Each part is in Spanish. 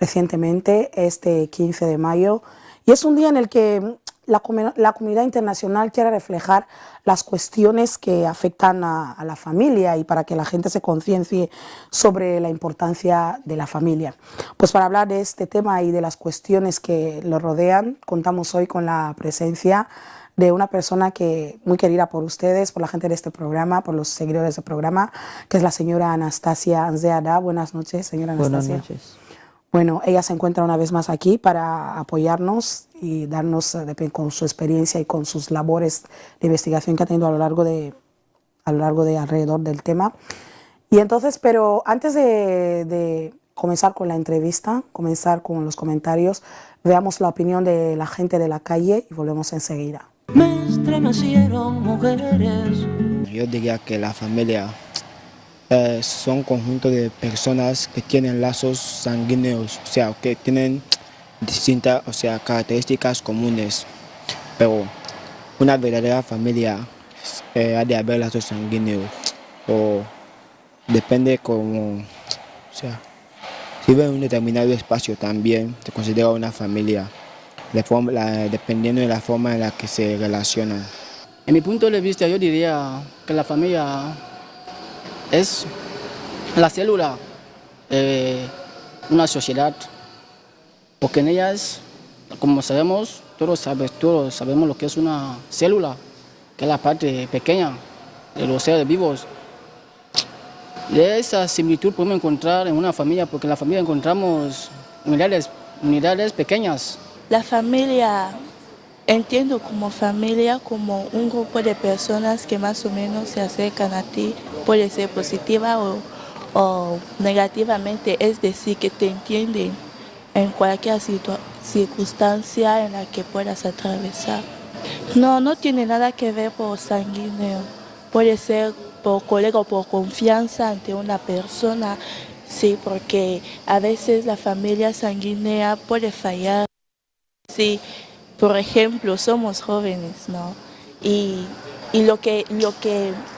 recientemente, este 15 de mayo, y es un día en el que la comunidad internacional quiere reflejar las cuestiones que afectan a la familia y para que la gente se conciencie sobre la importancia de la familia. Pues para hablar de este tema y de las cuestiones que lo rodean, contamos hoy con la presencia de una persona que muy querida por ustedes, por la gente de este programa, por los seguidores del programa, que es la señora Anastasia Anzeada. Buenas noches, señora Anastasia. Buenas noches. Bueno, ella se encuentra una vez más aquí para apoyarnos y darnos con su experiencia y con sus labores de investigación que ha tenido a lo largo de alrededor del tema. Y entonces, pero antes de comenzar con la entrevista, comenzar con los comentarios, veamos la opinión de la gente de la calle y volvemos enseguida. Me estremecieron mujeres. Yo diría que la familia son un conjunto de personas que tienen lazos sanguíneos, o sea, que tienen distintas, características comunes. Pero una verdadera familia ha de haber lazos sanguíneos, o depende como, si vive en un determinado espacio también se considera una familia, dependiendo de la forma en la que se relacionan. En mi punto de vista, yo diría que la familia es la célula de una sociedad, porque en ellas, como sabemos, todos sabemos lo que es una célula, que es la parte pequeña de los seres vivos. De esa similitud podemos encontrar en una familia, porque en la familia encontramos unidades pequeñas. La familia, entiendo como familia como un grupo de personas que más o menos se acercan a ti, puede ser positiva o negativamente, es decir, que te entienden en cualquier circunstancia en la que puedas atravesar. No tiene nada que ver por sanguíneo, puede ser por colega o por confianza ante una persona, sí, porque a veces la familia sanguínea puede fallar. Sí, por ejemplo, somos jóvenes, ¿no? Y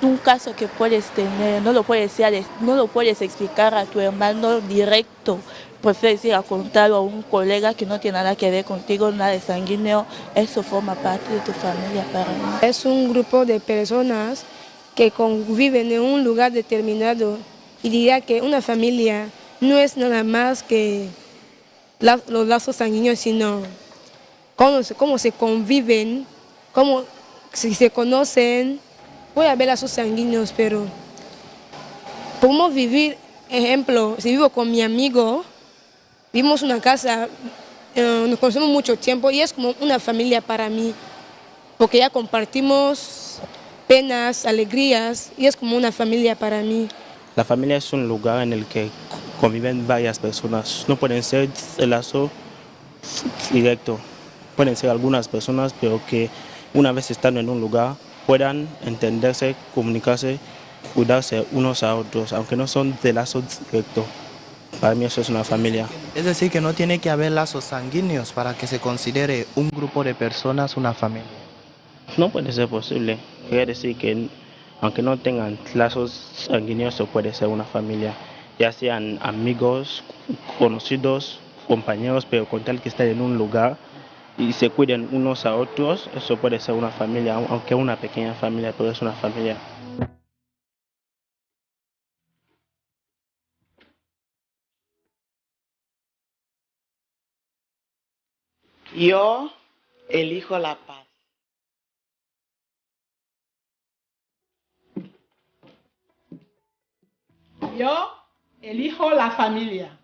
un caso que puedes tener, no lo puedes explicar a tu hermano directo, prefieres ir a contarlo a un colega que no tiene nada que ver contigo, nada de sanguíneo, eso forma parte de tu familia para mí. Es un grupo de personas que conviven en un lugar determinado y diría que una familia no es nada más que los lazos sanguíneos, sino cómo se conviven, cómo si se conocen. Puede haber lazos sanguíneos, pero podemos vivir, ejemplo, si vivo con mi amigo, vivimos en una casa, nos conocemos mucho tiempo y es como una familia para mí, porque ya compartimos penas, alegrías, y es como una familia para mí. La familia es un lugar en el que conviven varias personas. No pueden ser el lazo directo. Pueden ser algunas personas, pero que una vez estando en un lugar puedan entenderse, comunicarse, cuidarse unos a otros, aunque no son de lazo directo. Para mí eso es una familia. Es decir, que no tiene que haber lazos sanguíneos para que se considere un grupo de personas una familia. No puede ser posible. Quiere decir que aunque no tengan lazos sanguíneos, eso puede ser una familia, ya sean amigos, conocidos, compañeros, pero con tal que estén en un lugar y se cuiden unos a otros, eso puede ser una familia, aunque una pequeña familia, pero es una familia. Yo elijo la paz. Yo elijo la familia.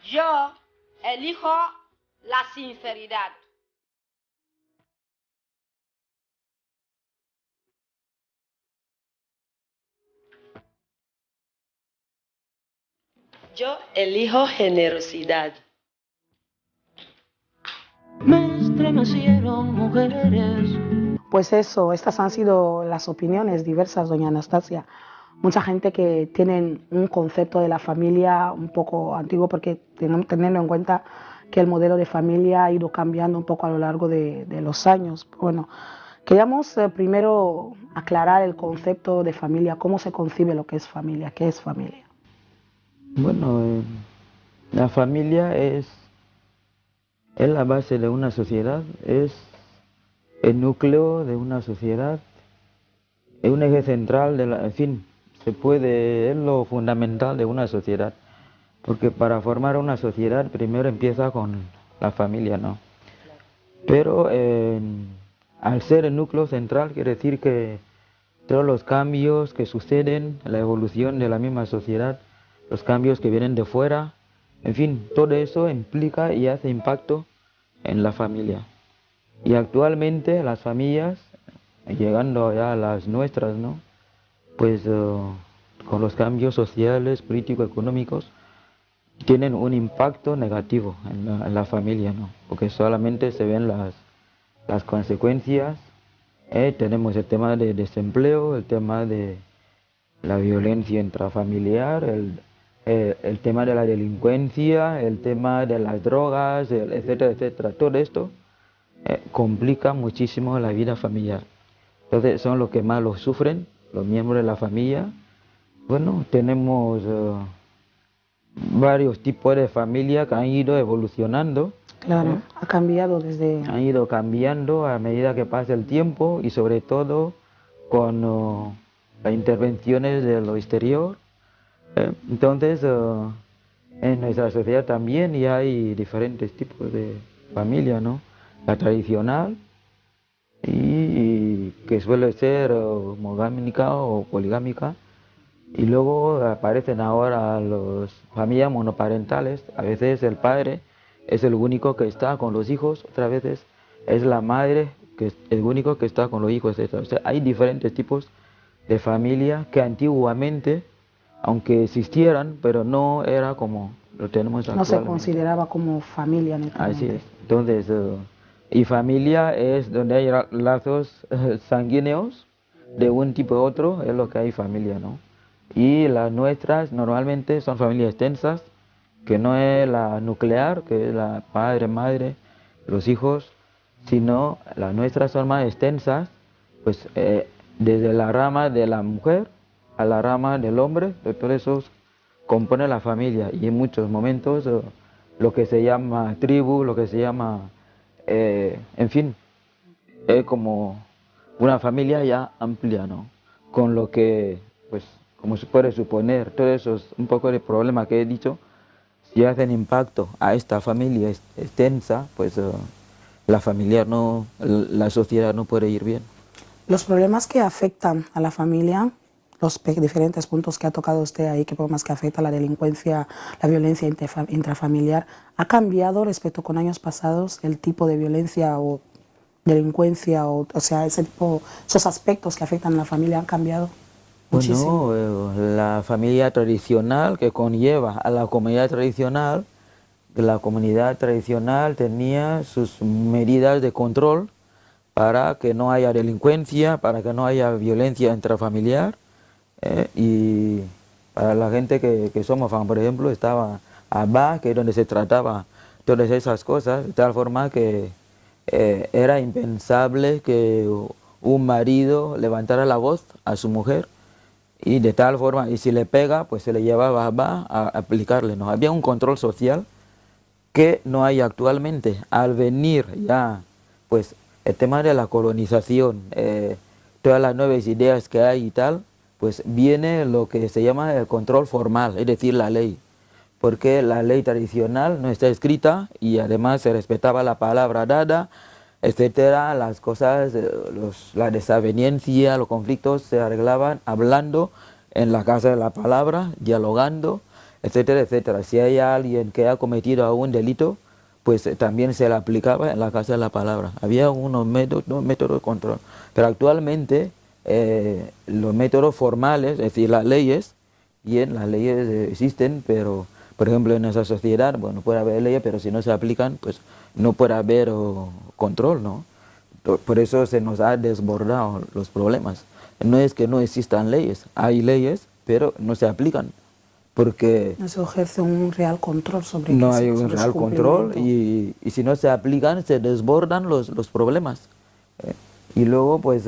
Yo elijo la sinceridad. Yo elijo generosidad. Me estremecieron mujeres. Pues eso, estas han sido las opiniones diversas, doña Anastasia. mucha gente que tienen un concepto de la familia un poco antiguo, porque teniendo en cuenta que el modelo de familia ha ido cambiando un poco a lo largo de los años. Bueno, queríamos primero aclarar el concepto de familia, cómo se concibe lo que es familia, qué es familia. Bueno, la familia es la base de una sociedad, es el núcleo de una sociedad, es un eje central en fin, es lo fundamental de una sociedad, porque para formar una sociedad primero empieza con la familia, ¿no? Pero al ser el núcleo central quiere decir que todos los cambios que suceden, la evolución de la misma sociedad, los cambios que vienen de fuera, en fin, todo eso implica y hace impacto en la familia. Y actualmente las familias, llegando ya a las nuestras, ¿no? Pues con los cambios sociales, políticos, económicos, tienen un impacto negativo en la familia, ¿no? Porque solamente se ven las consecuencias. Tenemos el tema de desempleo, el tema de la violencia intrafamiliar, el tema de la delincuencia, el tema de las drogas, etcétera, etcétera. Todo esto complica muchísimo la vida familiar. Entonces son los que más lo sufren, los miembros de la familia. Bueno, tenemos varios tipos de familia que han ido evolucionando. Claro, ha cambiado desde... Han ido cambiando a medida que pasa el tiempo y sobre todo con las intervenciones de lo exterior. Entonces, en nuestra sociedad también ya hay diferentes tipos de familia, ¿no? La tradicional, y que suele ser monogámica o poligámica, y luego aparecen ahora las familias monoparentales. A veces el padre es el único que está con los hijos, otras veces es la madre que es el único que está con los hijos, etc. O sea, hay diferentes tipos de familia que antiguamente, aunque existieran, pero no era como lo tenemos actualmente. No se consideraba como familia netamente. Así es. Entonces, y familia es donde hay lazos sanguíneos de un tipo u otro, es lo que hay familia, ¿no? Y las nuestras normalmente son familias extensas, que no es la nuclear, que es la padre, madre, los hijos, sino las nuestras son más extensas, pues desde la rama de la mujer a la rama del hombre, todo eso compone la familia, y en muchos momentos lo que se llama tribu, lo que se llama, en fin, es como una familia ya amplia, ¿no? Con lo que, pues, como se puede suponer, todos esos un poco de problemas que he dicho, si hacen impacto a esta familia extensa, pues la sociedad no puede ir bien. Los problemas que afectan a la familia, los diferentes puntos que ha tocado usted ahí, que problemas que afectan a la delincuencia, la violencia intrafamiliar, ¿ha cambiado respecto con años pasados el tipo de violencia o delincuencia, o sea, esos aspectos que afectan a la familia han cambiado? Muchísimo. Bueno, la familia tradicional que conlleva a la comunidad tradicional tenía sus medidas de control para que no haya delincuencia, para que no haya violencia intrafamiliar, y para la gente que somos fan, por ejemplo, estaba ABA, que es donde se trataba todas esas cosas, de tal forma que era impensable que un marido levantara la voz a su mujer, y de tal forma, y si le pega, pues se le llevaba a aplicarle, ¿no? Había un control social que no hay actualmente. Al venir ya, pues, el tema de la colonización, todas las nuevas ideas que hay y tal, pues viene lo que se llama el control formal, es decir, la ley. Porque la ley tradicional no está escrita y además se respetaba la palabra dada, etcétera. Las cosas, la desaveniencia, los conflictos se arreglaban hablando en la casa de la palabra, dialogando, etcétera, etcétera. Si hay alguien que ha cometido algún delito, pues también se le aplicaba en la casa de la palabra. Había unos métodos de control. Pero actualmente los métodos formales, es decir, las leyes existen, pero por ejemplo en esa sociedad, bueno, puede haber leyes, pero si no se aplican, pues no puede haber control, ¿no? Por eso se nos ha desbordado los problemas. no es que no existan leyes, hay leyes, pero no se aplican, porque no se ejerce un real control sobre no eso, hay un sobre su real control y si no se aplican se desbordan los problemas. Y luego, pues,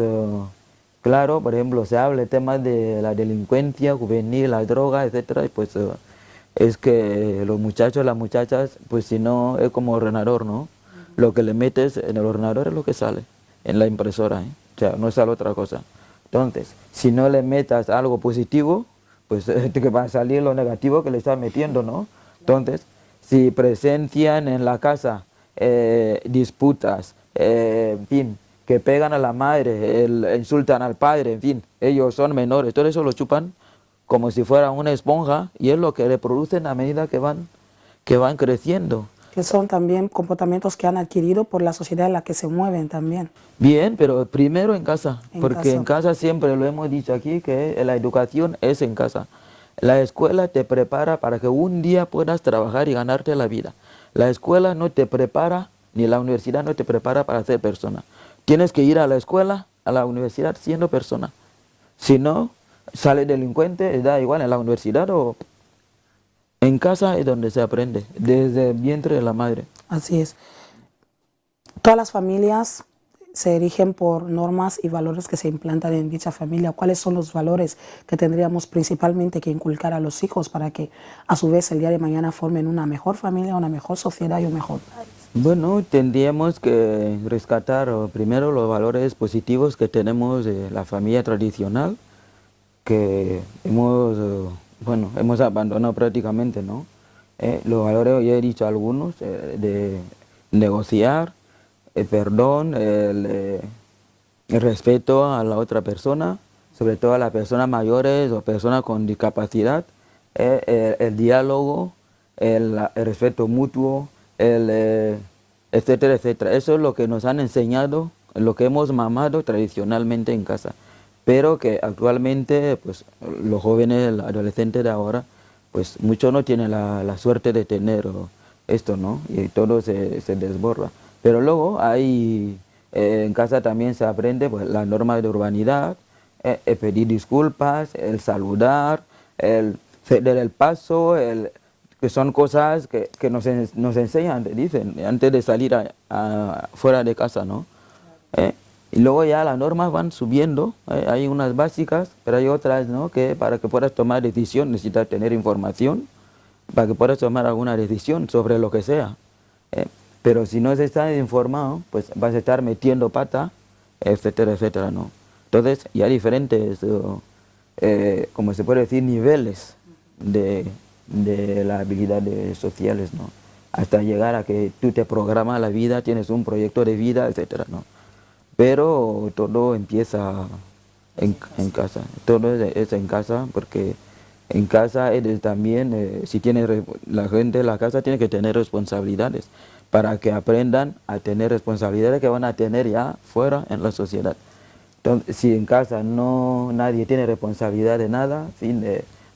claro, por ejemplo, se habla de temas de la delincuencia juvenil, la droga, etcétera, y pues es que los muchachos, las muchachas, pues si no, es como ordenador, ¿no? Lo que le metes en el ordenador es lo que sale, en la impresora, o sea, no sale otra cosa. Entonces, si no le metas algo positivo, pues que va a salir lo negativo que le estás metiendo, ¿no? Entonces, si presencian en la casa disputas, en fin, que pegan a la madre, insultan al padre, en fin, ellos son menores, todo eso lo chupan como si fuera una esponja y es lo que reproducen a medida que van creciendo. Que son también comportamientos que han adquirido por la sociedad en la que se mueven también. Bien, pero primero en casa, porque en casa siempre lo hemos dicho aquí, que la educación es en casa. La escuela te prepara para que un día puedas trabajar y ganarte la vida. La escuela no te prepara, ni la universidad no te prepara para ser persona. Tienes que ir a la escuela, a la universidad siendo persona. Si no, sale delincuente, da igual en la universidad o en casa es donde se aprende, desde el vientre de la madre. Así es. Todas las familias se erigen por normas y valores que se implantan en dicha familia. ¿Cuáles son los valores que tendríamos principalmente que inculcar a los hijos para que a su vez el día de mañana formen una mejor familia, una mejor sociedad y un mejor país? Bueno, tendríamos que rescatar primero los valores positivos que tenemos de la familia tradicional, que hemos abandonado prácticamente, ¿no? Los valores, ya he dicho algunos, de negociar, el perdón, el respeto a la otra persona, sobre todo a las personas mayores o personas con discapacidad, el diálogo, el respeto mutuo, etcétera, etcétera. Eso es lo que nos han enseñado, lo que hemos mamado tradicionalmente en casa, pero que actualmente pues, los jóvenes, los adolescentes de ahora, pues muchos no tienen la suerte de tener esto, ¿no? Y todo se desborda. Pero luego en casa también se aprende pues, las normas de urbanidad, el pedir disculpas, el saludar, el ceder el paso, que son cosas que nos enseñan, dicen, antes de salir fuera de casa, ¿no? Y luego ya las normas van subiendo, hay unas básicas, pero hay otras, ¿no? Que para que puedas tomar decisión necesitas tener información, para que puedas tomar alguna decisión sobre lo que sea. Pero si no estás informado, pues vas a estar metiendo pata, etcétera, etcétera, ¿no? Entonces, ya hay diferentes, como se puede decir, niveles de las habilidades sociales, ¿no? Hasta llegar a que tú te programas la vida, tienes un proyecto de vida, etcétera, ¿no? Pero todo empieza en casa, todo es en casa, porque en casa también, si la gente de la casa tiene que tener responsabilidades, para que aprendan a tener responsabilidades que van a tener ya fuera en la sociedad. Entonces, si en casa nadie tiene responsabilidad de nada,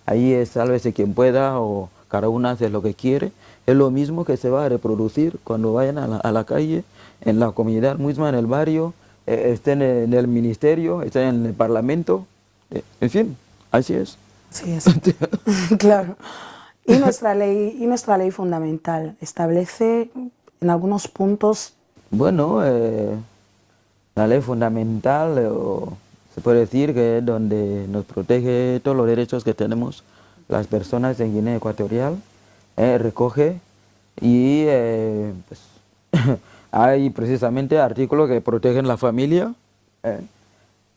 ahí es sálvese quien pueda o cada uno hace lo que quiere, es lo mismo que se va a reproducir cuando vayan a la calle, en la comunidad misma, en el barrio, estén en el ministerio, estén en el parlamento, en fin, así es. Así es, claro. Y nuestra ley fundamental establece en algunos puntos. Bueno, la ley fundamental se puede decir que es donde nos protege todos los derechos que tenemos las personas en Guinea Ecuatorial, recoge y pues, hay precisamente artículos que protegen la familia,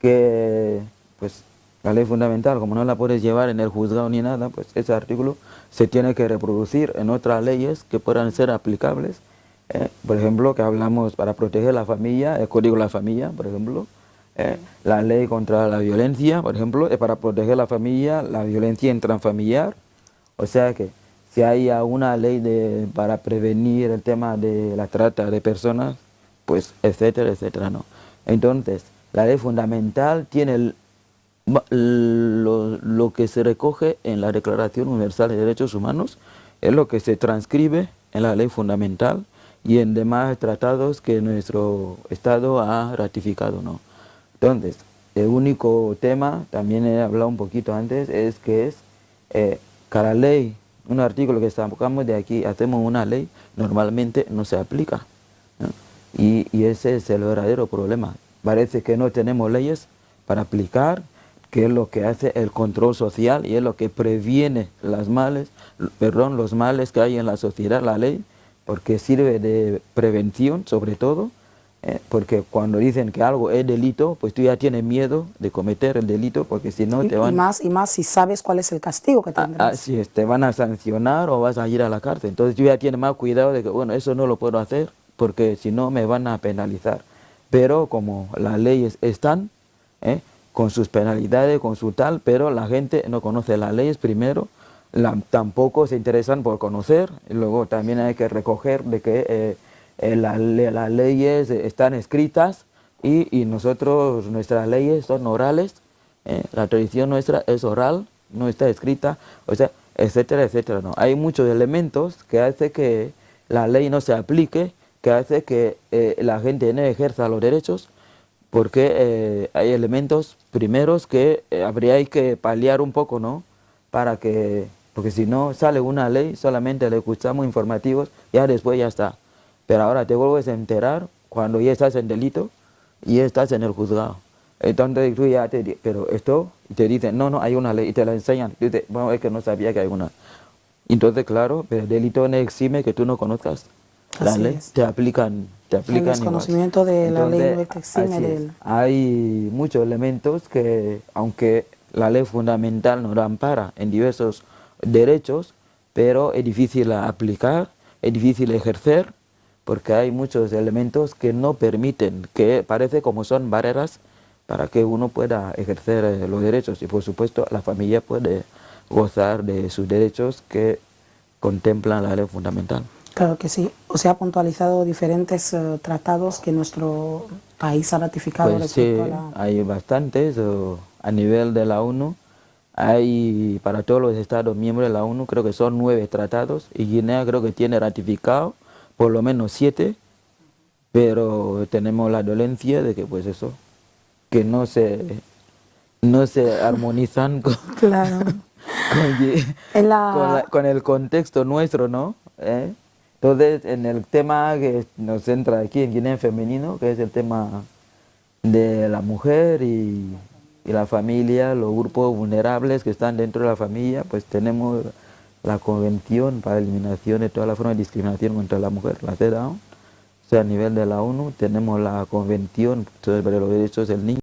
que pues la ley fundamental, como no la puedes llevar en el juzgado ni nada, pues ese artículo se tiene que reproducir en otras leyes que puedan ser aplicables. Por ejemplo, que hablamos para proteger la familia, el Código de la Familia, por ejemplo, la ley contra la violencia, por ejemplo, es para proteger la familia, la violencia intrafamiliar. O sea que si hay una ley para prevenir el tema de la trata de personas, pues etcétera, etcétera, ¿no? Entonces, la ley fundamental tiene lo que se recoge en la Declaración Universal de Derechos Humanos, es lo que se transcribe en la ley fundamental y en demás tratados que nuestro Estado ha ratificado, ¿no? Entonces, el único tema, también he hablado un poquito antes, es que cada ley, un artículo que sacamos de aquí, hacemos una ley, normalmente no se aplica, ¿no? Y ese es el verdadero problema. Parece que no tenemos leyes para aplicar, que es lo que hace el control social y es lo que previene los males que hay en la sociedad, la ley, porque sirve de prevención sobre todo. Porque cuando dicen que algo es delito, pues tú ya tienes miedo de cometer el delito, porque si no te van... Y más si sabes cuál es el castigo que tendrás. Así es, te van a sancionar o vas a ir a la cárcel. Entonces tú ya tienes más cuidado de que, bueno, eso no lo puedo hacer, porque si no me van a penalizar. Pero como las leyes están, con sus penalidades, con su tal, pero la gente no conoce las leyes primero, tampoco se interesan por conocer, y luego también hay que recoger de que... las leyes están escritas y nuestras leyes son orales, la tradición nuestra es oral, no está escrita, o sea, etcétera, etcétera. No. Hay muchos elementos que hacen que la ley no se aplique, que hace que la gente no ejerza los derechos, porque hay elementos primeros que habría que paliar un poco, ¿no? Porque si no sale una ley, solamente le escuchamos informativos, ya después ya está. Pero ahora te vuelves a enterar cuando ya estás en delito y estás en el juzgado. Entonces tú ya pero esto, y te dicen, no, hay una ley, y te la enseñan. Y dices, bueno, es que no sabía que hay una. Entonces, claro, pero el delito no exime que tú no conozcas la ley. Te aplican el desconocimiento de la ley no te exime del... Hay muchos elementos que, aunque la ley fundamental nos ampara en diversos derechos, pero es difícil aplicar, es difícil ejercer, porque hay muchos elementos que no permiten, que parece como son barreras para que uno pueda ejercer los derechos. Y por supuesto la familia puede gozar de sus derechos que contemplan la ley fundamental. Claro que sí. O sea, ha puntualizado diferentes tratados que nuestro país ha ratificado. Pues sí, hay bastantes. A nivel de la ONU, hay para todos los estados miembros de la ONU, creo que son 9 tratados, y Guinea creo que tiene ratificado por lo menos 7, pero tenemos la dolencia de que pues eso, que no se armonizan con, claro. con el contexto nuestro, ¿no? Entonces, en el tema que nos centra aquí en Guinea Femenino, que es el tema de la mujer y la familia, los grupos vulnerables que están dentro de la familia, pues tenemos la Convención para la Eliminación de todas las formas de discriminación contra la mujer, la CEDAW. O sea, a nivel de la ONU tenemos la Convención sobre los Derechos del Niño.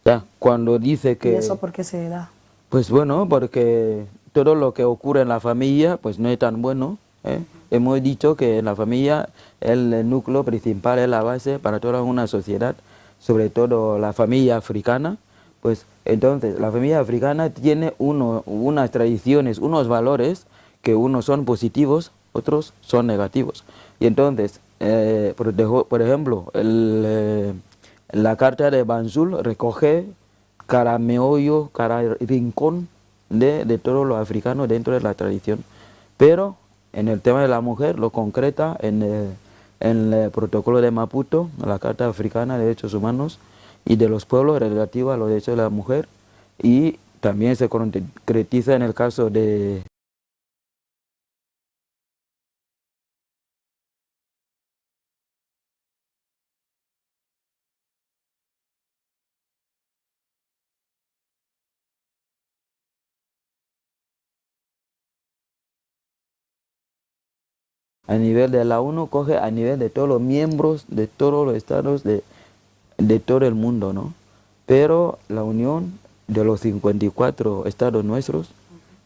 Ya, cuando dice que... ¿Y eso por qué se da? Pues bueno, porque todo lo que ocurre en la familia pues no es tan bueno. Hemos dicho que en la familia el núcleo principal es la base para toda una sociedad, sobre todo la familia africana. Pues entonces la familia africana tiene unas tradiciones, unos valores que unos son positivos, otros son negativos. Y entonces, por ejemplo, la Carta de Banjul recoge cada meollo, cada rincón de todos los africanos dentro de la tradición. Pero en el tema de la mujer lo concreta en el protocolo de Maputo, la Carta Africana de Derechos Humanos y de los pueblos relativa a los derechos de la mujer, y también se concretiza en el caso de a nivel de la ONU, coge a nivel de todos los miembros de todos los estados de todo el mundo, ¿no? Pero la unión de los 54 estados nuestros,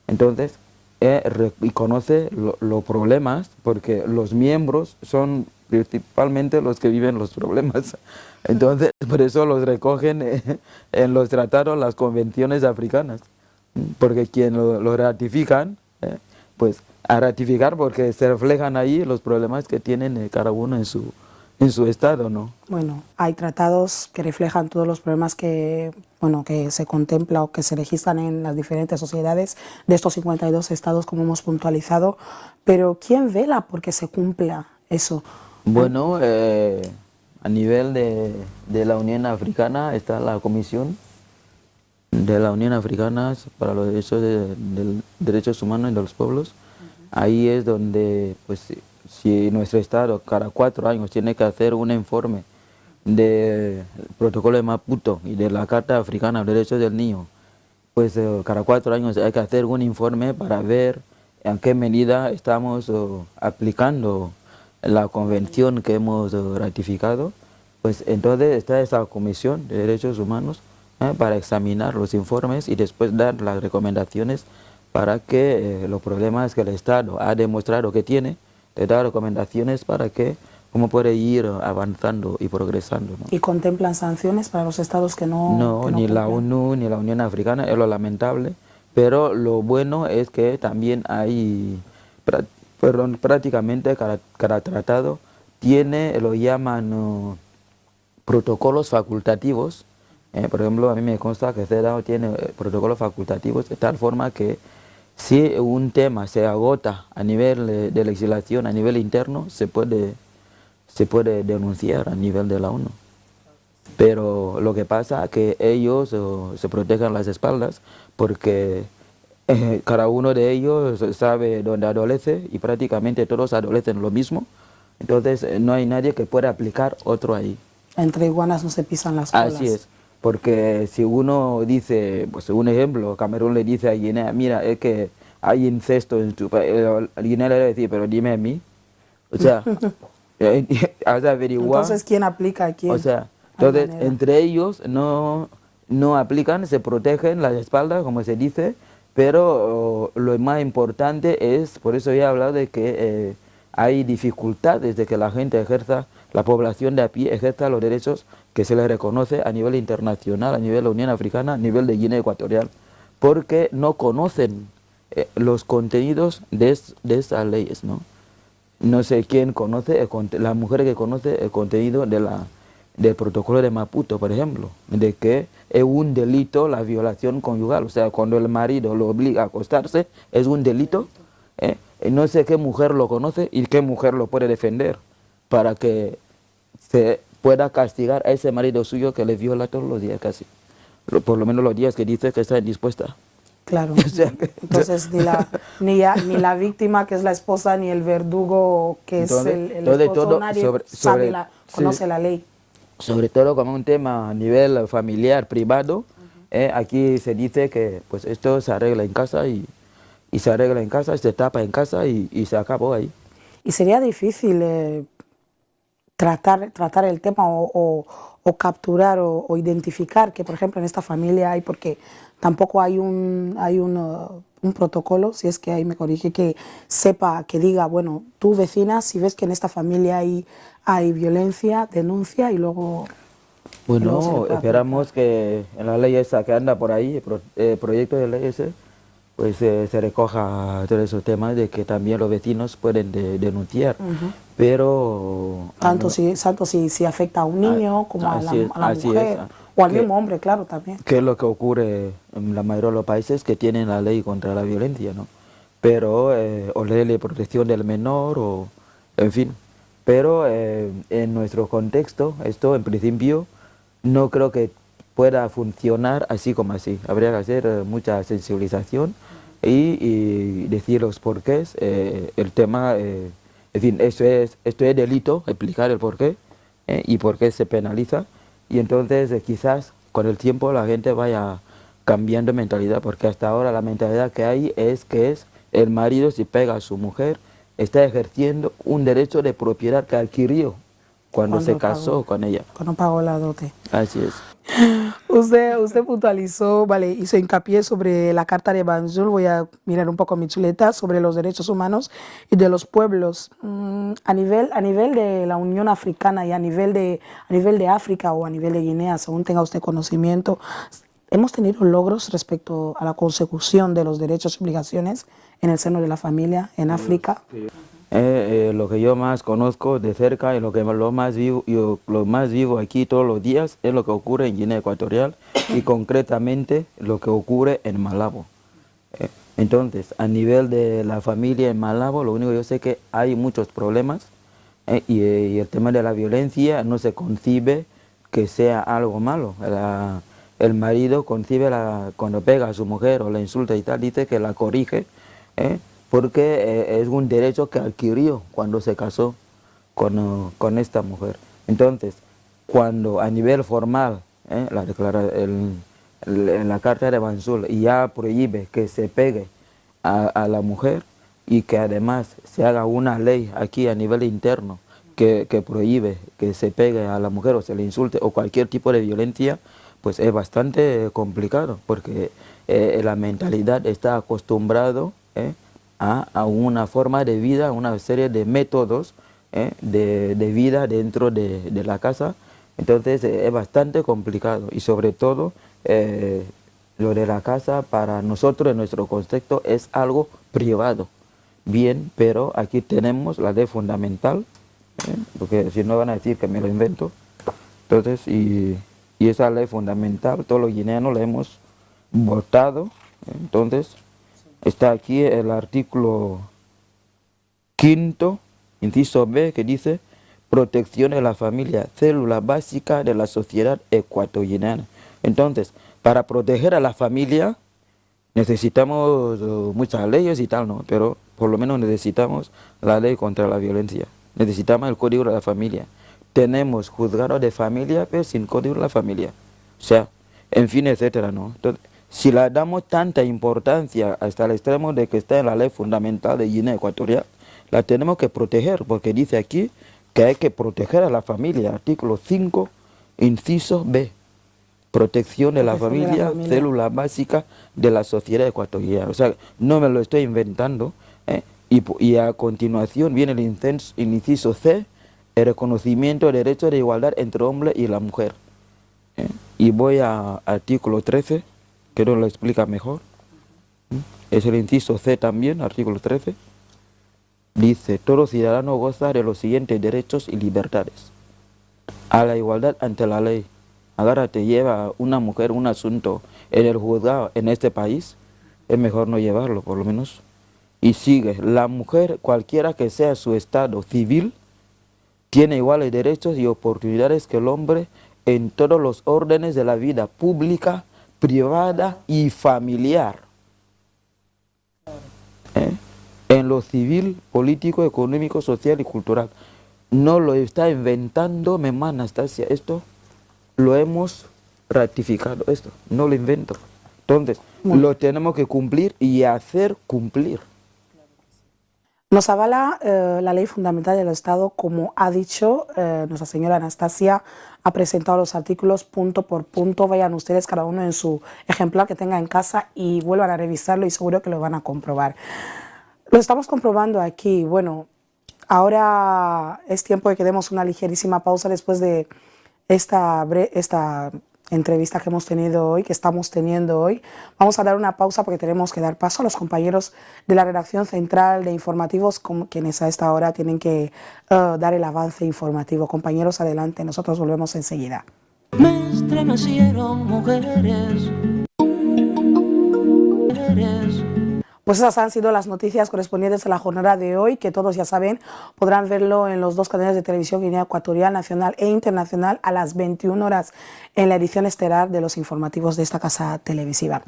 entonces, reconoce los problemas, porque los miembros son principalmente los que viven los problemas. Entonces, por eso los recogen en los tratados, las convenciones africanas, porque quien lo ratifican, pues a ratificar porque se reflejan ahí los problemas que tienen cada uno en su estado, ¿no? Bueno, hay tratados que reflejan todos los problemas que se contempla o que se registran en las diferentes sociedades de estos 52 estados, como hemos puntualizado, pero ¿quién vela porque se cumpla eso? Bueno, a nivel de la Unión Africana está la Comisión de la Unión Africana para los derechos humanos y de los pueblos. Ahí es donde, pues, si nuestro Estado cada 4 años tiene que hacer un informe del protocolo de Maputo y de la Carta Africana de Derechos del Niño, pues cada 4 años hay que hacer un informe para ver en qué medida estamos aplicando la convención que hemos ratificado. Pues entonces está esa Comisión de Derechos Humanos para examinar los informes y después dar las recomendaciones para que los problemas que el Estado ha demostrado que tiene, le da recomendaciones para que cómo puede ir avanzando y progresando, ¿no? ¿Y contemplan sanciones para los estados que no? No, ni la ONU ni la Unión Africana, es lo lamentable, pero lo bueno es que también hay, prácticamente cada tratado tiene, lo llaman protocolos facultativos. Por ejemplo, a mí me consta que CEDAW tiene protocolos facultativos de tal forma que si un tema se agota a nivel de legislación, a nivel interno, se puede denunciar a nivel de la ONU. Pero lo que pasa es que ellos se protegen las espaldas porque cada uno de ellos sabe dónde adolece y prácticamente todos adolecen lo mismo. Entonces no hay nadie que pueda aplicar otro ahí. Entre iguanas no se pisan las colas. Así es. Porque si uno dice, pues un ejemplo, Camerún le dice a Guinea, mira, es que hay incesto en tu país, Guinea le va a decir, pero dime a mí. O sea, has de averiguar. Entonces, ¿quién aplica a quién? O sea, entonces, entre ellos no aplican, se protegen las espaldas, como se dice, pero lo más importante es, por eso he hablado de que hay dificultades de que la gente ejerza, la población de a pie ejerza los derechos que se les reconoce a nivel internacional, a nivel de la Unión Africana, a nivel de Guinea Ecuatorial, porque no conocen los contenidos de esas leyes, ¿no? No sé quién conoce, la mujer que conoce el contenido del protocolo de Maputo, por ejemplo, de que es un delito la violación conyugal, o sea, cuando el marido lo obliga a acostarse, es un delito. No sé qué mujer lo conoce y qué mujer lo puede defender para que se pueda castigar a ese marido suyo que le viola todos los días casi. Por lo menos los días que dice que está indispuesta. Claro. O sea, entonces ni la víctima, que es la esposa, ni el verdugo, que es el esposo, todo, nadie conoce la ley. Sobre todo como un tema a nivel familiar, privado, aquí se dice que pues esto se arregla en casa y se arregla en casa, se tapa en casa y se acabó ahí. Y sería difícil tratar el tema o capturar o identificar que, por ejemplo, en esta familia hay, porque tampoco hay un protocolo, si es que ahí me corrige, que sepa, que diga, bueno, tú vecina, si ves que en esta familia hay violencia, denuncia y luego... Bueno, esperamos que en la ley esa que anda por ahí, el proyecto de ley ese, pues se recoja todos esos temas de que también los vecinos pueden denunciar, pero... Tanto si afecta a un niño como a la mujer, o al mismo hombre, claro, también. Que es lo que ocurre en la mayoría de los países que tienen la ley contra la violencia, ¿no? Pero, o ley de protección del menor, o en fin. Pero en nuestro contexto, esto en principio no creo que pueda funcionar así como así. Habría que hacer mucha sensibilización y decir los porqués. El tema, en fin, esto es delito, explicar el porqué y por qué se penaliza. Y entonces quizás con el tiempo la gente vaya cambiando mentalidad, porque hasta ahora la mentalidad que hay es que es el marido, si pega a su mujer, está ejerciendo un derecho de propiedad que adquirió cuando se casó con ella. Cuando pagó la dote. Así es. Usted puntualizó, vale, hizo hincapié sobre la Carta de Banjul. Voy a mirar un poco mi chuleta sobre los derechos humanos y de los pueblos. A nivel de la Unión Africana y a nivel de África o a nivel de Guinea, según tenga usted conocimiento, ¿hemos tenido logros respecto a la consecución de los derechos y obligaciones en el seno de la familia en África? Lo que yo más conozco de cerca y lo más vivo aquí todos los días es lo que ocurre en Guinea Ecuatorial y concretamente lo que ocurre en Malabo. Entonces, a nivel de la familia en Malabo, lo único que yo sé es que hay muchos problemas Y el tema de la violencia no se concibe que sea algo malo. El marido concibe cuando pega a su mujer o la insulta y tal, dice que la corrige, porque es un derecho que adquirió cuando se casó con esta mujer. Entonces, cuando a nivel formal, en la Carta de Banjul ya prohíbe que se pegue a la mujer, y que además se haga una ley aquí a nivel interno que prohíbe que se pegue a la mujer o se le insulte o cualquier tipo de violencia, pues es bastante complicado, porque la mentalidad está acostumbrado a una forma de vida, a una serie de métodos de vida dentro de la casa. Entonces es bastante complicado, y sobre todo lo de la casa para nosotros en nuestro contexto es algo privado. Bien, pero aquí tenemos la ley fundamental, porque si no van a decir que me lo invento. Entonces, y esa ley fundamental, todos los guineanos la hemos votado. Entonces, está aquí el artículo 5º, inciso B, que dice: protección de la familia, célula básica de la sociedad ecuatoriana. Entonces, para proteger a la familia necesitamos muchas leyes y tal, ¿no? Pero por lo menos necesitamos la ley contra la violencia. Necesitamos el código de la familia. Tenemos juzgados de familia, pero sin código de la familia. O sea, en fin, etcétera, ¿no? Entonces, si le damos tanta importancia hasta el extremo de que está en la ley fundamental de Guinea Ecuatorial, la tenemos que proteger, porque dice aquí que hay que proteger a la familia. Artículo 5, inciso B. Protección de la familia, célula básica de la sociedad ecuatoriana. O sea, no me lo estoy inventando. Y a continuación viene el inciso C, el reconocimiento del derecho de igualdad entre hombre y la mujer. Y voy a artículo 13, que nos lo explica mejor. Es el inciso C también, artículo 13. Dice: todo ciudadano goza de los siguientes derechos y libertades. A la igualdad ante la ley. Agárrate, lleva una mujer un asunto en el juzgado en este país, es mejor no llevarlo, por lo menos. Y sigue: la mujer, cualquiera que sea su estado civil, tiene iguales derechos y oportunidades que el hombre en todos los órdenes de la vida pública, privada y familiar. En lo civil, político, económico, social y cultural. No lo está inventando mamá Anastasia, esto lo hemos ratificado, esto no lo invento. Entonces, lo tenemos que cumplir y hacer cumplir. Nos avala la ley fundamental del Estado, como ha dicho nuestra señora Anastasia, ha presentado los artículos punto por punto. Vayan ustedes cada uno en su ejemplar que tenga en casa y vuelvan a revisarlo, y seguro que lo van a comprobar. Lo estamos comprobando aquí. Bueno, ahora es tiempo de que demos una ligerísima pausa después de esta entrevista que hemos tenido hoy, que estamos teniendo hoy. Vamos a dar una pausa porque tenemos que dar paso a los compañeros de la redacción central de informativos, quienes a esta hora tienen que dar el avance informativo. Compañeros, adelante, nosotros volvemos enseguida. Me estremecieron mujeres. Pues esas han sido las noticias correspondientes a la jornada de hoy, que todos ya saben, podrán verlo en los dos canales de televisión Guinea Ecuatorial, nacional e internacional, a las 21 horas en la edición estelar de los informativos de esta casa televisiva.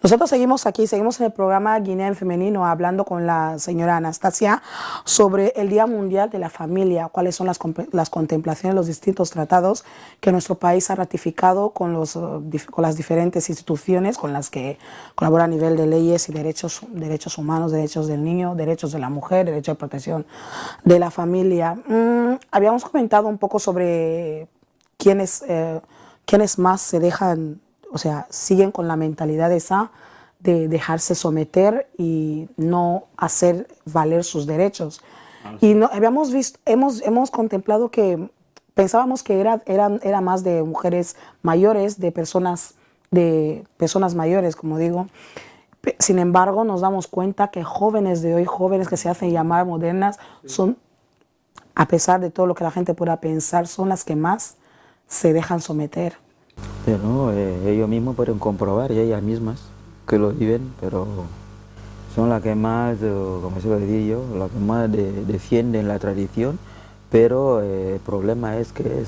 Nosotros seguimos aquí, seguimos en el programa Guinea en Femenino, hablando con la señora Anastasia sobre el Día Mundial de la Familia, cuáles son las contemplaciones, los distintos tratados que nuestro país ha ratificado con las diferentes instituciones con las que colabora a nivel de leyes y derechos humanos, derechos del niño, derechos de la mujer, derecho de protección de la familia. Habíamos comentado un poco sobre quiénes más se dejan, o sea, siguen con la mentalidad esa de dejarse someter y no hacer valer sus derechos. Y no, hemos contemplado que pensábamos que era más de mujeres mayores, de personas mayores, como digo. Sin embargo, nos damos cuenta que jóvenes de hoy, jóvenes que se hacen llamar modernas, son, a pesar de todo lo que la gente pueda pensar, son las que más se dejan someter. Pero ellos mismos pueden comprobar, y ellas mismas que lo viven, pero son las que más, como se lo diría yo, las que más defienden la tradición pero el problema es que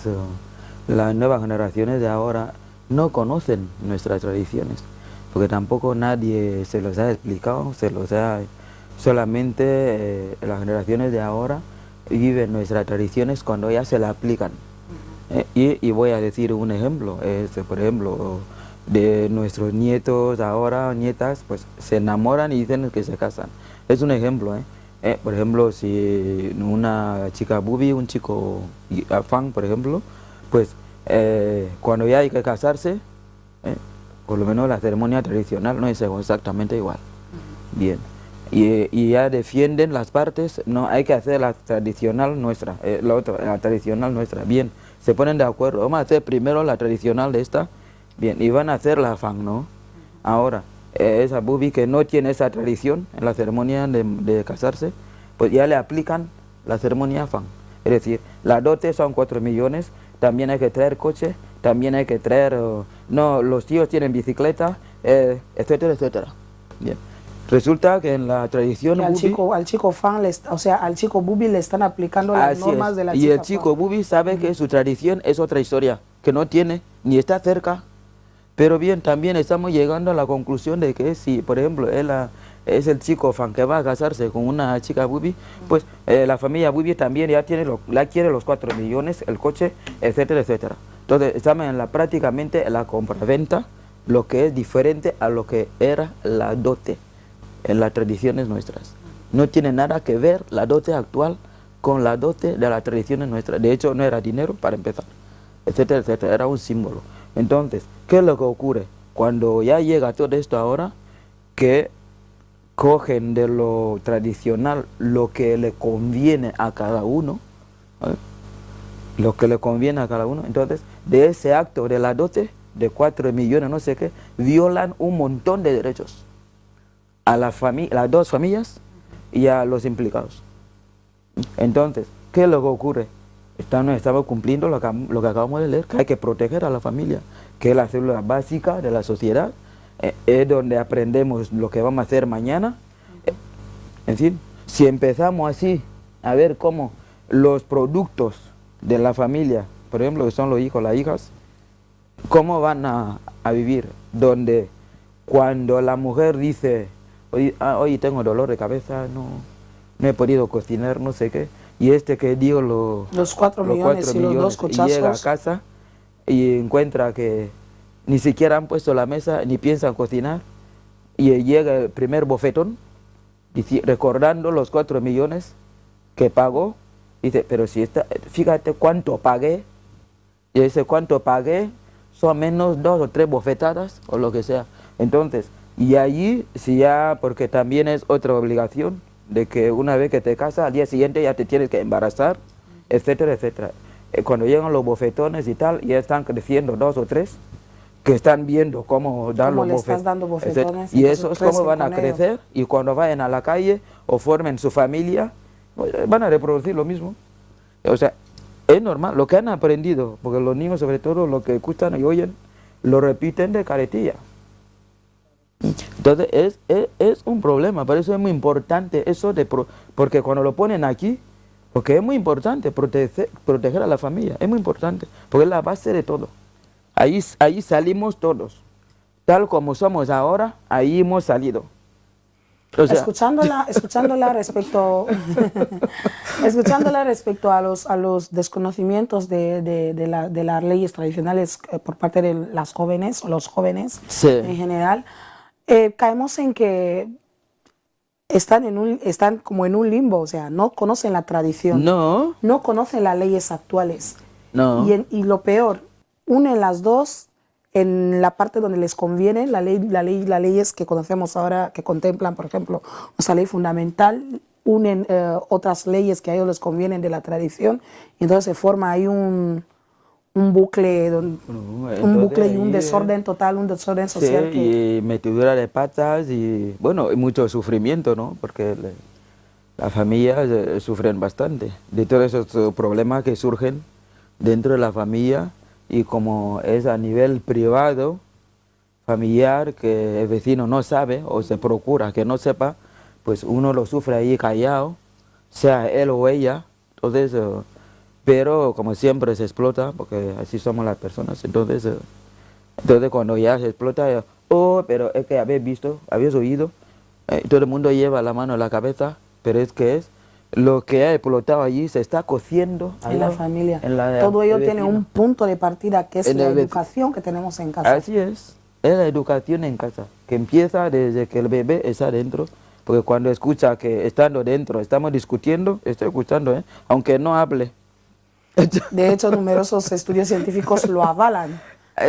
las nuevas generaciones de ahora no conocen nuestras tradiciones, porque tampoco nadie se los ha explicado, solamente las generaciones de ahora viven nuestras tradiciones cuando ya se las aplican. Y voy a decir un ejemplo, por ejemplo, de nuestros nietos ahora, nietas, pues se enamoran y dicen que se casan. Es un ejemplo, por ejemplo, si una chica bubi, un chico fan, por ejemplo, pues cuando ya hay que casarse, por lo menos la ceremonia tradicional no es exactamente igual. Bien. Y ya defienden las partes, no hay que hacer la tradicional nuestra, la tradicional nuestra. Bien, se ponen de acuerdo, vamos a hacer primero la tradicional de esta, bien, y van a hacer la fan, ¿no? Ahora, esa bubi que no tiene esa tradición en la ceremonia de casarse, pues ya le aplican la ceremonia fan. Es decir, la dote son 4 millones, también hay que traer coche, también hay que traer, no, los tíos tienen bicicleta, etcétera, etcétera. Bien. Resulta que en la tradición bubi, al chico fan, o sea, al chico bubi le están aplicando las normas de la chica y el chico bubi sabe que su tradición es otra historia, que no tiene, ni está cerca. Pero bien, también estamos llegando a la conclusión de que si, por ejemplo, él es el chico fan que va a casarse con una chica bubi, pues la familia bubi también ya quiere los 4 millones, el coche, etcétera, etcétera. Entonces estamos prácticamente en la compraventa, lo que es diferente a lo que era la dote en las tradiciones nuestras. No tiene nada que ver la dote actual con la dote de las tradiciones nuestras. De hecho, no era dinero para empezar, etcétera, etcétera, era un símbolo. Entonces, ¿qué es lo que ocurre? Cuando ya llega todo esto ahora, que cogen de lo tradicional lo que le conviene a cada uno, lo que le conviene a cada uno, entonces, de ese acto de la dote, de 4 millones, no sé qué, violan un montón de derechos a las dos familias y a los implicados. Entonces, ¿qué es lo que ocurre? Estamos cumpliendo lo que acabamos de leer, que hay que proteger a la familia, que es la célula básica de la sociedad, es donde aprendemos lo que vamos a hacer mañana. En fin, si empezamos así a ver cómo los productos de la familia, por ejemplo, que son los hijos, las hijas, cómo van a vivir, donde cuando la mujer dice, hoy tengo dolor de cabeza, no he podido cocinar, no sé qué, y que dio los 4 millones y los 2 cochazos, y llega a casa y encuentra que ni siquiera han puesto la mesa, ni piensan cocinar, y llega el primer bofetón, recordando los 4 millones que pagó, dice, pero si fíjate cuánto pagué, y dice, cuánto pagué, son menos 2 o 3 bofetadas, o lo que sea. Entonces, y allí, si ya, porque también es otra obligación, de que una vez que te casas, al día siguiente ya te tienes que embarazar, etcétera, etcétera. Cuando llegan los bofetones y tal, ya están creciendo 2 o 3, que están viendo cómo dan los bofetones, y esos cómo van a crecer, y cuando vayan a la calle o formen su familia, van a reproducir lo mismo. O sea, es normal, lo que han aprendido, porque los niños sobre todo lo que escuchan y oyen, lo repiten de caretilla. Entonces es un problema, por eso es muy importante eso porque cuando lo ponen aquí, porque es muy importante proteger a la familia, es muy importante, porque es la base de todo. Ahí salimos todos, tal como somos ahora, ahí hemos salido. O sea, escuchándola respecto a los desconocimientos de las leyes tradicionales por parte de las jóvenes o los jóvenes en general, caemos en que están como en un limbo, o sea, no conocen la tradición, no conocen las leyes actuales, y lo peor, unen las dos en la parte donde les conviene, las leyes que conocemos ahora, que contemplan, por ejemplo, nuestra ley fundamental, unen otras leyes que a ellos les convienen de la tradición, y entonces se forma ahí un bucle, y un desorden total, un desorden social. Sí, y metidura de patas y, bueno, y mucho sufrimiento, ¿no? Porque las familias sufren bastante de todos esos problemas que surgen dentro de la familia, y como es a nivel privado, familiar, que el vecino no sabe o se procura que no sepa, pues uno lo sufre ahí callado, sea él o ella. Entonces pero como siempre se explota, porque así somos las personas, entonces cuando ya se explota, oh, pero es que habéis visto, habéis oído, todo el mundo lleva la mano en la cabeza, pero es que es lo que ha explotado allí, se está cociendo en la familia. Todo ello tiene un punto de partida que es la educación que tenemos en casa. Así es la educación en casa, que empieza desde que el bebé está dentro, porque cuando escucha que estando dentro estamos discutiendo, estoy escuchando, aunque no hable. De hecho, numerosos estudios científicos lo avalan.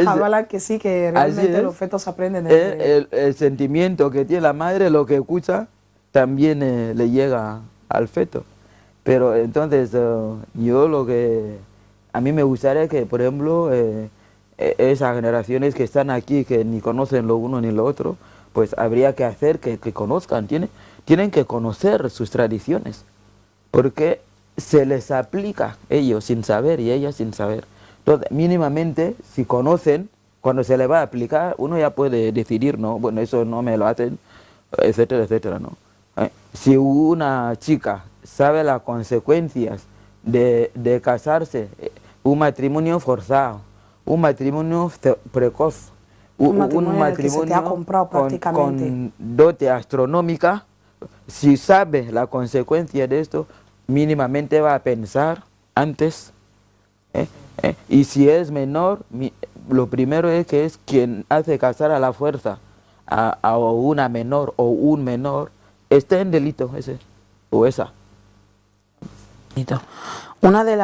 Avalan que sí, que realmente los fetos aprenden. El sentimiento que tiene la madre, lo que escucha, también le llega al feto. Pero entonces, yo lo que a mí me gustaría que, por ejemplo, esas generaciones que están aquí, que ni conocen lo uno ni lo otro, pues habría que hacer que conozcan, tienen que conocer sus tradiciones, porque se les aplica ellos sin saber y ellas sin saber. Entonces, mínimamente, si conocen, cuando se les va a aplicar, uno ya puede decidir, no, bueno, eso no me lo hacen, etcétera, etcétera, ¿no? Si una chica sabe las consecuencias de casarse, un matrimonio forzado, un matrimonio precoz, un matrimonio que se te ha comprado prácticamente con dote astronómica, si sabe la consecuencia de esto, mínimamente va a pensar antes. Y si es menor, lo primero es que es quien hace casar a la fuerza a una menor o un menor, está en delito ese o esa. Una de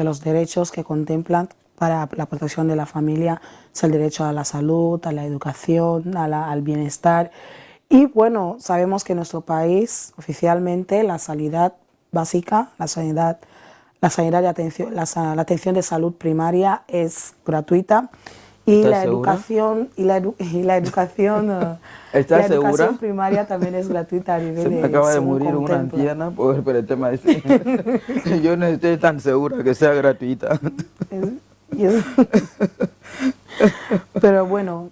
los derechos que contemplan para la protección de la familia es el derecho a la salud, a la educación, al bienestar. Y bueno, sabemos que en nuestro país oficialmente la sanidad básica, la atención de salud primaria es gratuita y la educación primaria también es gratuita a nivel. Se me acaba de morir una anciana por el tema ese. Yo no estoy tan segura que sea gratuita. Pero bueno,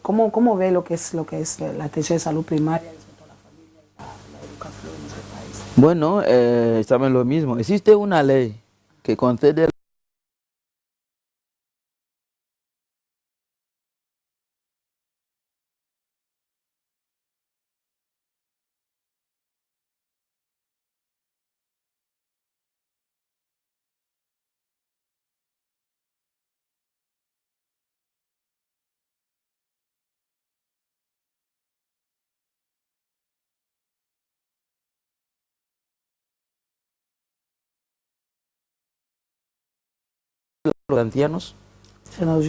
¿cómo ve lo que es la atención de salud primaria respecto a la familia y la educación en nuestro país? Bueno, estamos en lo mismo. Existe una ley que concede los ancianos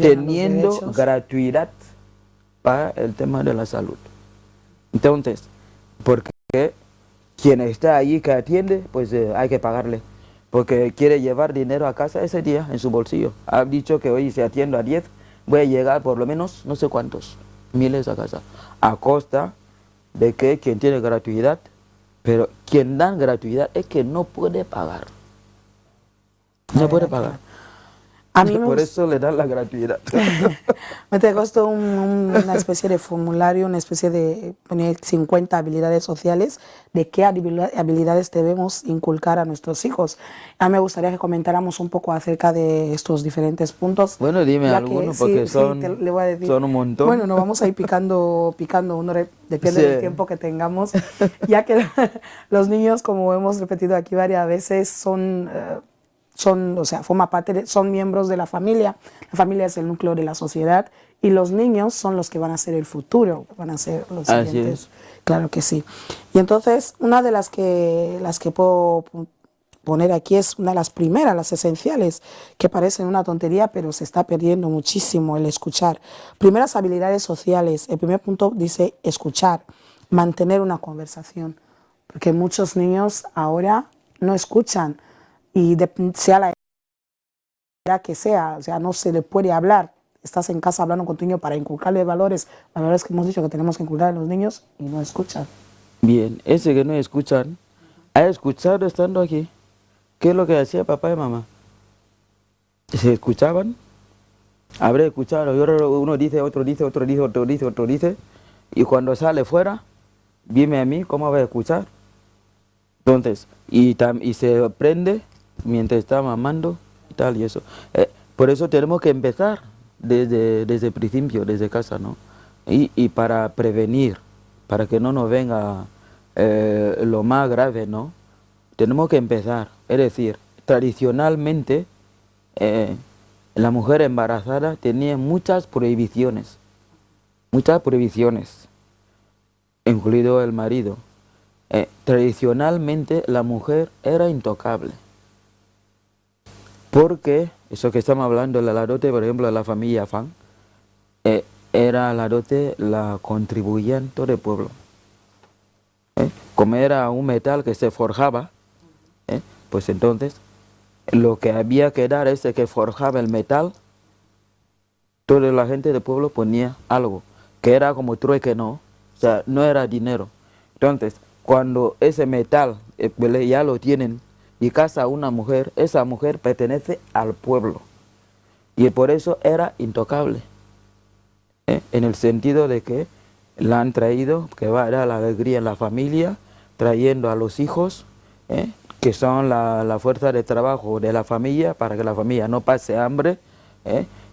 teniendo gratuidad para el tema de la salud. Entonces, porque quien está allí que atiende, pues hay que pagarle, porque quiere llevar dinero a casa ese día en su bolsillo. Ha dicho que hoy si atiendo a 10, voy a llegar por lo menos no sé cuántos miles a casa, a costa de que quien tiene gratuidad, pero quien da gratuidad es que no puede pagar. No puede pagar. A mí por eso le dan la gratuidad. Me te costó una especie de formulario, una especie de poner 50 habilidades sociales de qué habilidades debemos inculcar a nuestros hijos. A mí me gustaría que comentáramos un poco acerca de estos diferentes puntos. Bueno, dime algunos porque son un montón. Bueno, nos vamos a ir picando uno, depende del tiempo que tengamos, ya que los niños, como hemos repetido aquí varias veces, son miembros de la familia. La familia es el núcleo de la sociedad y los niños son los que van a ser el futuro, van a ser los siguientes. Claro que sí. Y entonces, una de las que puedo poner aquí es una de las primeras, las esenciales, que parecen una tontería, pero se está perdiendo muchísimo el escuchar. Primeras habilidades sociales. El primer punto dice escuchar, mantener una conversación, porque muchos niños ahora no escuchan. Y sea la edad que sea, o sea, no se le puede hablar. Estás en casa hablando con tu niño para inculcarle valores que hemos dicho que tenemos que inculcar a los niños y no escuchan. Bien, ese que no escuchan, ¿ha escuchado estando aquí? ¿Qué es lo que hacía papá y mamá? ¿Se escuchaban? Habré escuchado, uno dice, otro dice, otro dice, otro dice, otro dice, y cuando sale fuera, dime a mí cómo va a escuchar. Entonces, y se aprende mientras está mamando y tal y eso. Por eso tenemos que empezar desde el principio, desde casa, ¿no? Y para prevenir, para que no nos venga lo más grave, ¿no? Tenemos que empezar, es decir, tradicionalmente la mujer embarazada tenía muchas prohibiciones, incluido el marido. Tradicionalmente la mujer era intocable, porque eso que estamos hablando de la dote, por ejemplo, de la familia Fan, era la dote la contribuyente del pueblo. Como era un metal que se forjaba, pues entonces lo que había que dar es que forjaba el metal, toda la gente del pueblo ponía algo, que era como trueque, ¿no? O sea, no era dinero. Entonces, cuando ese metal ya lo tienen y casa a una mujer, esa mujer pertenece al pueblo. Y por eso era intocable. En el sentido de que la han traído, que va a dar la alegría en la familia, trayendo a los hijos, que son la fuerza de trabajo de la familia, para que la familia no pase hambre,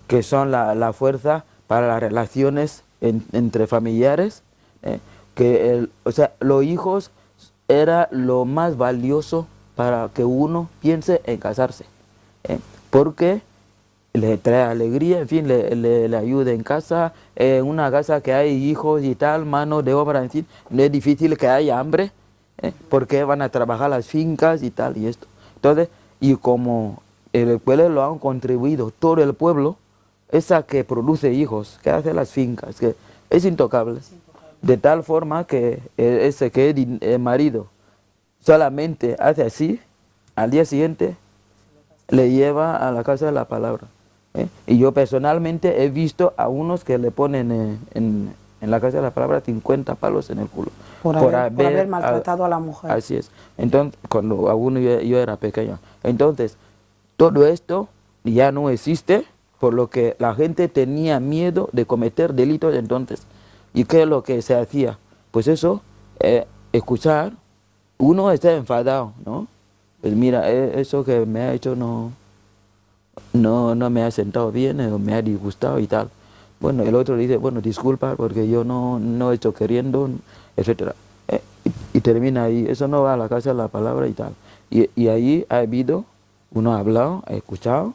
que son la fuerza para las relaciones entre familiares, o sea, los hijos era lo más valioso para que uno piense en casarse, porque le trae alegría, en fin, le ayuda en casa, en una casa que hay hijos y tal, mano de obra, en fin, no es difícil que haya hambre, porque van a trabajar las fincas y tal y esto. Entonces, y como el pueblo lo han contribuido todo el pueblo, esa que produce hijos, que hace las fincas, que es intocable, de tal forma que el marido solamente hace así, al día siguiente le lleva a la casa de la palabra. Y yo personalmente he visto a unos que le ponen en la casa de la palabra 50 palos en el culo. Por haber maltratado a la mujer. Así es. Entonces, cuando aún yo era pequeño. Entonces, todo esto ya no existe, por lo que la gente tenía miedo de cometer delitos entonces. ¿Y qué es lo que se hacía? Pues eso, escuchar, uno está enfadado, ¿no? Pues mira, eso que me ha hecho no me ha sentado bien, o me ha disgustado y tal. Bueno, el otro dice, bueno, disculpa porque yo no he hecho queriendo, etc. Y termina ahí, eso no va a la casa de la palabra y tal. Y ahí ha habido, uno ha hablado, ha escuchado,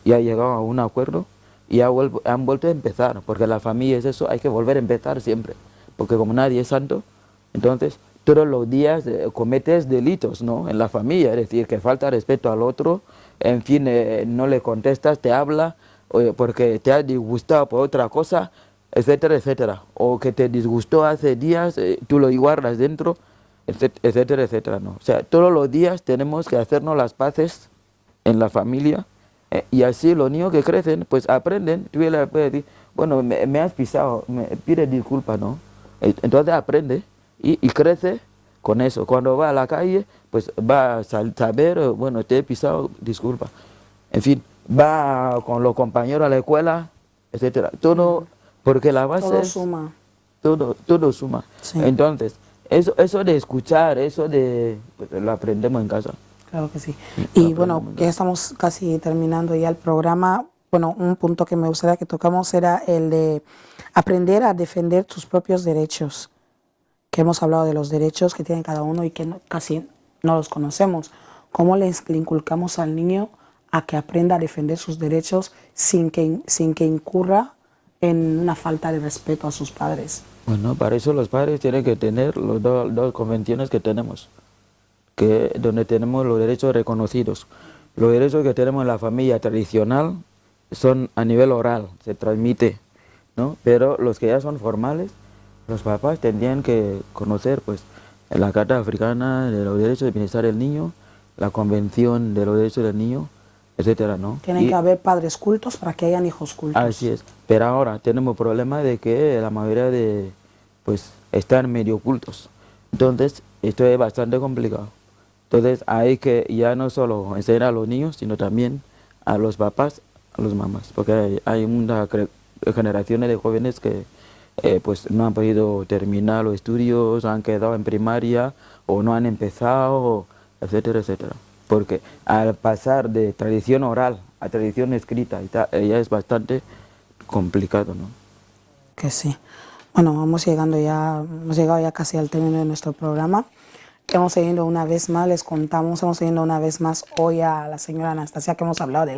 y ha llegado a un acuerdo y han vuelto a empezar, porque la familia es eso, hay que volver a empezar siempre, porque como nadie es santo, entonces todos los días cometes delitos, ¿no? En la familia, es decir, que falta respeto al otro, en fin, no le contestas, te habla, porque te ha disgustado por otra cosa, etcétera, etcétera. O que te disgustó hace días, tú lo guardas dentro, etcétera, etcétera, ¿no? O sea, todos los días tenemos que hacernos las paces en la familia, y así los niños que crecen, pues aprenden. Tú le puedes decir, bueno, me has pisado, me pide disculpas, ¿no? Entonces aprende y crece con eso. Cuando va a la calle, pues va a saber, bueno, te he pisado, disculpa. En fin, va con los compañeros a la escuela, etcétera. Todo, porque la base todo suma. Todo suma. Sí. Entonces, eso de escuchar, eso de, pues, lo aprendemos en casa. Claro que sí. Y bueno, ya estamos casi terminando ya el programa. Bueno, un punto que me gustaría que tocamos era el de aprender a defender tus propios derechos. Que hemos hablado de los derechos que tiene cada uno y que casi no los conocemos. ¿Cómo le inculcamos al niño a que aprenda a defender sus derechos sin que incurra en una falta de respeto a sus padres? Bueno, para eso los padres tienen que tener las dos convenciones que tenemos, donde tenemos los derechos reconocidos. Los derechos que tenemos en la familia tradicional son a nivel oral, se transmite, ¿no? Pero los que ya son formales, los papás tendrían que conocer, pues, la Carta Africana de los Derechos de Bienestar del Niño, la Convención de los Derechos del Niño, etcétera, ¿no? Tienen que haber padres cultos para que hayan hijos cultos. Así es. Pero ahora tenemos problema de que la mayoría pues, están medio cultos. Entonces, esto es bastante complicado. Entonces, hay que ya no solo enseñar a los niños, sino también a los papás, a las mamás, porque hay una generación de jóvenes que pues no han podido terminar los estudios, han quedado en primaria o no han empezado, etcétera, etcétera. Porque al pasar de tradición oral a tradición escrita y tal, ya es bastante complicado, ¿no? Que sí. Bueno, hemos llegado ya casi al término de nuestro programa. Hemos seguido una vez más, les contamos, hemos seguido una vez más hoy a la señora Anastasia, que hemos hablado de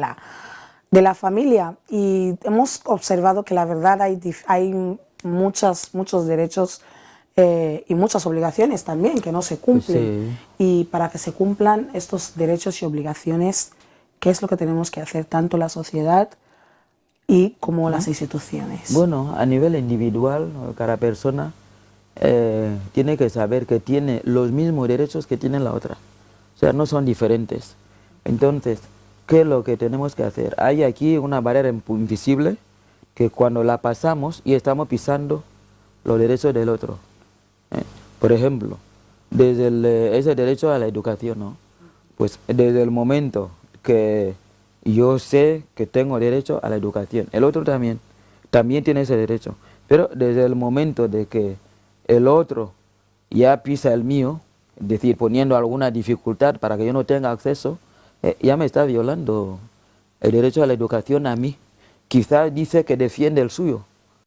la familia, y hemos observado que la verdad hay muchos derechos y muchas obligaciones también que no se cumplen. Sí. Y para que se cumplan estos derechos y obligaciones, ¿qué es lo que tenemos que hacer tanto la sociedad y como las instituciones? Bueno, a nivel individual, cada persona tiene que saber que tiene los mismos derechos que tiene la otra. O sea, no son diferentes. Entonces, ¿qué es lo que tenemos que hacer? Hay aquí una barrera invisible que cuando la pasamos y estamos pisando los derechos del otro. Por ejemplo, desde ese derecho a la educación, ¿no? Pues desde el momento que yo sé que tengo derecho a la educación, el otro también tiene ese derecho, pero desde el momento de que el otro ya pisa el mío, es decir, poniendo alguna dificultad para que yo no tenga acceso, ya me está violando el derecho a la educación a mí. Quizás dice que defiende el suyo.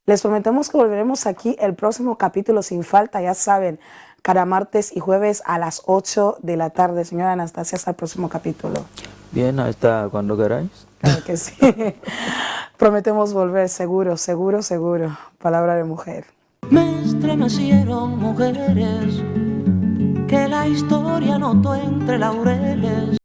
Les prometemos que volveremos aquí el próximo capítulo sin falta, ya saben, cada martes y jueves a las 8 de la tarde. Señora Anastasia, hasta el próximo capítulo. Bien, hasta cuando queráis. Claro que sí. Prometemos volver, seguro, seguro, seguro. Palabra de mujer. Me estremecieron mujeres que la historia notó entre laureles.